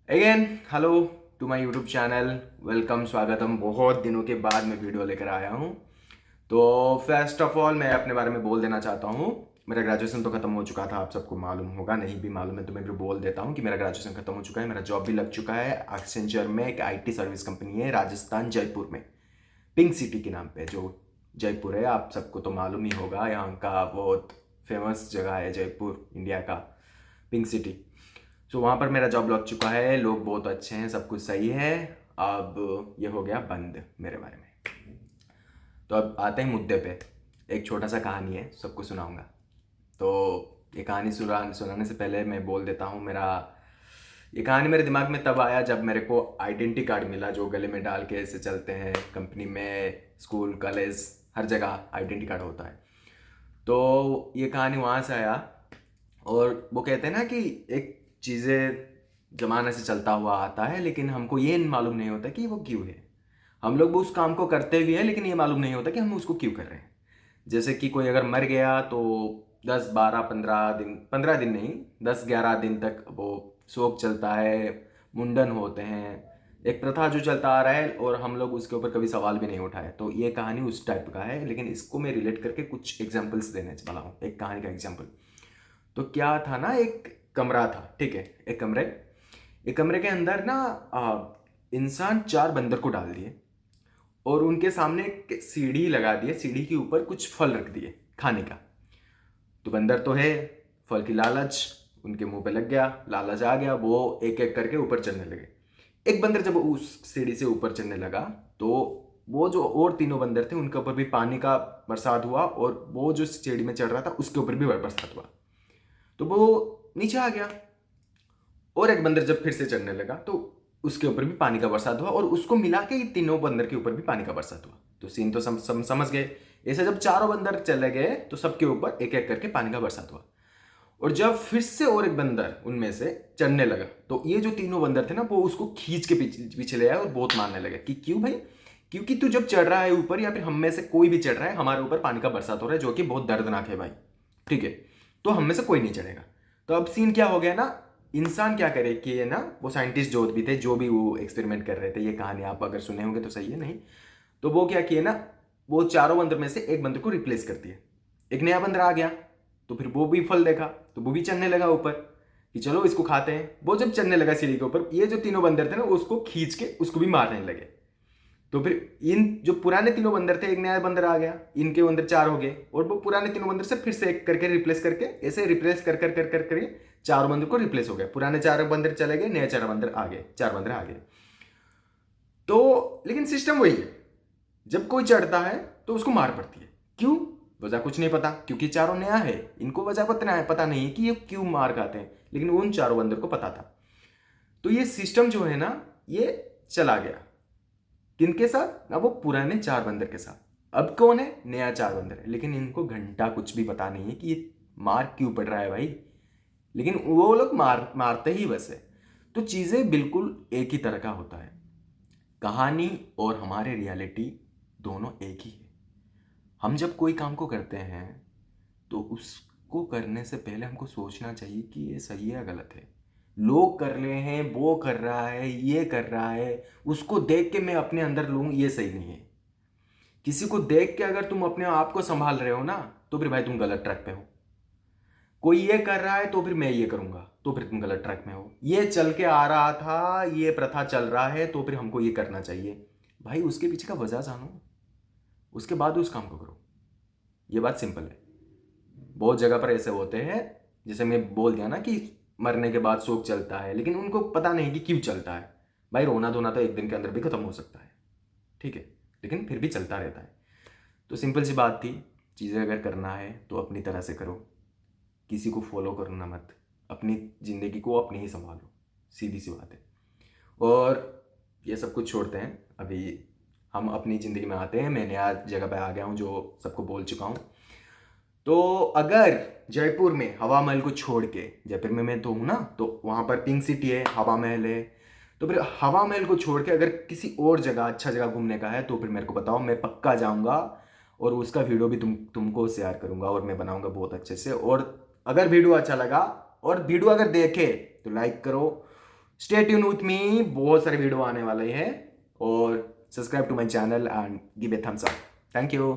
Again hello to my YouTube channel. Welcome, स्वागतम। बहुत दिनों के बाद मैं वीडियो लेकर आया हूँ। तो फर्स्ट ऑफ ऑल मैं अपने बारे में बोल देना चाहता हूँ। मेरा ग्रेजुएशन तो खत्म हो चुका था, आप सबको मालूम होगा, नहीं भी मालूम है तो मैं भी बोल देता हूँ कि मेरा ग्रेजुएशन खत्म हो चुका है। मेरा जॉब भी लग चुका है एक्सेंचर में, एक आईटी सर्विस कंपनी है राजस्थान जयपुर में, पिंक सिटी के नाम पे। जो जयपुर है आप सबको तो मालूम ही होगा, यहाँ का बहुत फेमस जगह है जयपुर, इंडिया का पिंक सिटी। सो वहाँ पर मेरा जॉब लग चुका है, लोग बहुत अच्छे हैं, सब कुछ सही है। अब ये हो गया बंद मेरे बारे में। तो अब आते हैं मुद्दे पे। एक छोटा सा कहानी है, सबको सुनाऊंगा। तो ये कहानी सुनाने से पहले मैं बोल देता हूँ, ये कहानी मेरे दिमाग में तब आया जब मेरे को आइडेंटिटी कार्ड मिला, जो गले में डाल के ऐसे चलते हैं कंपनी में, स्कूल कॉलेज हर जगह आइडेंटिटी कार्ड होता है। तो ये कहानी वहाँ से आया। और वो कहते हैं ना कि एक चीज़ें ज़माने से चलता हुआ आता है, लेकिन हमको ये मालूम नहीं होता कि वो क्यों है। हम लोग वो उस काम को करते भी हैं, लेकिन ये मालूम नहीं होता कि हम उसको क्यों कर रहे हैं। जैसे कि कोई अगर मर गया तो 10 12 15 दिन, 15 दिन नहीं, 10 11 दिन तक वो शोक चलता है, मुंडन होते हैं। एक प्रथा जो चलता आ रहा है और हम लोग उसके ऊपर कभी सवाल भी नहीं उठाए। तो ये कहानी उस टाइप का है, लेकिन इसको मैं रिलेट करके कुछ एग्जाम्पल्स देने वाला हूँ, एक कहानी का एग्जाम्पल। तो क्या था ना, एक कमरा था, ठीक है। एक कमरे के अंदर ना इंसान 4 बंदर को डाल दिए और उनके सामने एक सीढ़ी लगा दिए, सीढ़ी के ऊपर कुछ फल रख दिए खाने का। तो बंदर तो है, फल की लालच उनके मुंह पे लग गया, लालच आ गया, वो एक एक करके ऊपर चढ़ने लगे। एक बंदर जब उस सीढ़ी से ऊपर चढ़ने लगा तो वो जो और तीनों बंदर थे उनके ऊपर भी पानी का बरसात हुआ, और वो जो सीढ़ी में चढ़ रहा था उसके ऊपर भी बरसात हुआ। तो वो नीचे आ गया, और एक बंदर जब फिर से चढ़ने लगा तो उसके ऊपर भी पानी का बरसात हुआ, और उसको मिला के ये तीनों बंदर के ऊपर भी पानी का बरसात हुआ। तो सीन तो समझ गए। ऐसे जब चारों बंदर चले गए तो सबके ऊपर एक एक करके पानी का बरसात हुआ। और जब फिर से और एक बंदर उनमें से चढ़ने लगा तो ये जो तीनों बंदर थे ना, वो उसको खींच के पीछे पीछे ले आए और बहुत मारने लगे कि क्यों भाई, क्योंकि तू जब चढ़ रहा है ऊपर, या फिर हम में से कोई भी चढ़ रहा है, हमारे ऊपर पानी का बरसात हो रहा है, जो कि बहुत दर्दनाक है भाई, ठीक है। तो हम में से कोई नहीं चढ़ेगा। तो अब सीन क्या हो गया ना, इंसान क्या करे कि ये ना, वो साइंटिस्ट जो भी थे, जो भी वो एक्सपेरिमेंट कर रहे थे, ये कहानी आप अगर सुने होंगे तो सही है, नहीं तो वो क्या किए ना, वो चारों बंदर में से एक बंदर को रिप्लेस कर दिया। एक नया बंदर आ गया, तो फिर वो भी फल देखा तो वो भी चढ़ने लगा ऊपर कि चलो इसको खाते हैं। वो जब चढ़ने लगा सीढ़ी के ऊपर, ये जो तीनों बंदर थे ना उसको खींच के उसको भी मारने लगे। तो फिर इन जो पुराने तीनों बंदर थे, एक नया बंदर आ गया, इनके अंदर 4 हो गए, और वो पुराने तीनों बंदर से फिर से एक करके रिप्लेस करके, ऐसे रिप्लेस कर कर कर कर कर चारों बंदर को रिप्लेस हो गया। पुराने 4 बंदर चले गए, नए 4 बंदर आ गए, 4 बंदर आ गए। तो लेकिन सिस्टम वही है, जब कोई चढ़ता है तो उसको मार पड़ती है। क्यों? वजह कुछ नहीं पता, क्योंकि चारों नया है, इनको वजह पता नहीं है कि ये क्यों मार खाते हैं, लेकिन उन चारों बंदर को पता था। तो ये सिस्टम जो है ना, ये चला गया किनके साथ ना, वो पुराने 4 बंदर के साथ। अब कौन है? नया 4 बंदर है, लेकिन इनको घंटा कुछ भी पता नहीं है कि ये मार क्यों पड़ रहा है भाई, लेकिन वो लोग मारते ही बस है। तो चीजें बिल्कुल एक ही तरह का होता है। कहानी और हमारे रियलिटी दोनों एक ही है। हम जब कोई काम को करते हैं तो उसको करने से पहले हमको सोचना चाहिए कि ये सही है या गलत है। लोग कर रहे हैं, वो कर रहा है, ये कर रहा है, उसको देख के मैं अपने अंदर लूँ, ये सही नहीं है। किसी को देख के अगर तुम अपने आप को संभाल रहे हो ना, तो फिर भाई तुम गलत ट्रैक पे हो। कोई ये कर रहा है तो फिर मैं ये करूंगा, तो फिर तुम गलत ट्रैक में हो। ये चल के आ रहा था, ये प्रथा चल रहा है, तो फिर हमको ये करना चाहिए। भाई उसके पीछे का वजह जानो, उसके बाद उस काम को करो। ये बात सिंपल है। बहुत जगह पर ऐसे होते हैं, जैसे मैं बोल दिया ना कि मरने के बाद शोक चलता है, लेकिन उनको पता नहीं कि क्यों चलता है। भाई रोना धोना तो एक दिन के अंदर भी खत्म हो सकता है, ठीक है, लेकिन फिर भी चलता रहता है। तो सिंपल सी बात थी, चीज़ें अगर करना है तो अपनी तरह से करो, किसी को फॉलो करना मत, अपनी ज़िंदगी को अपनी ही संभालो, सीधी सी बात है। और ये सब कुछ छोड़ते हैं, अभी हम अपनी ज़िंदगी में आते हैं। मैं नया जगह पे आ गया हूँ, जो सबको बोल चुका हूँ। तो अगर जयपुर में हवा महल को छोड़ के, जयपुर में मैं तो हूँ ना, तो वहाँ पर पिंक सिटी है, हवा महल है, तो फिर हवा महल को छोड़ के अगर किसी और जगह, अच्छा जगह घूमने का है, तो फिर मेरे को बताओ, मैं पक्का जाऊँगा। और उसका वीडियो भी तुमको शेयर करूँगा, और मैं बनाऊँगा बहुत अच्छे से। और अगर वीडियो अच्छा लगा, और वीडियो अगर देखे तो लाइक करो, स्टे ट्यून विथ मी, बहुत सारे वीडियो आने वाले हैं, और subscribe to my channel and give a thumbs up. Thank you.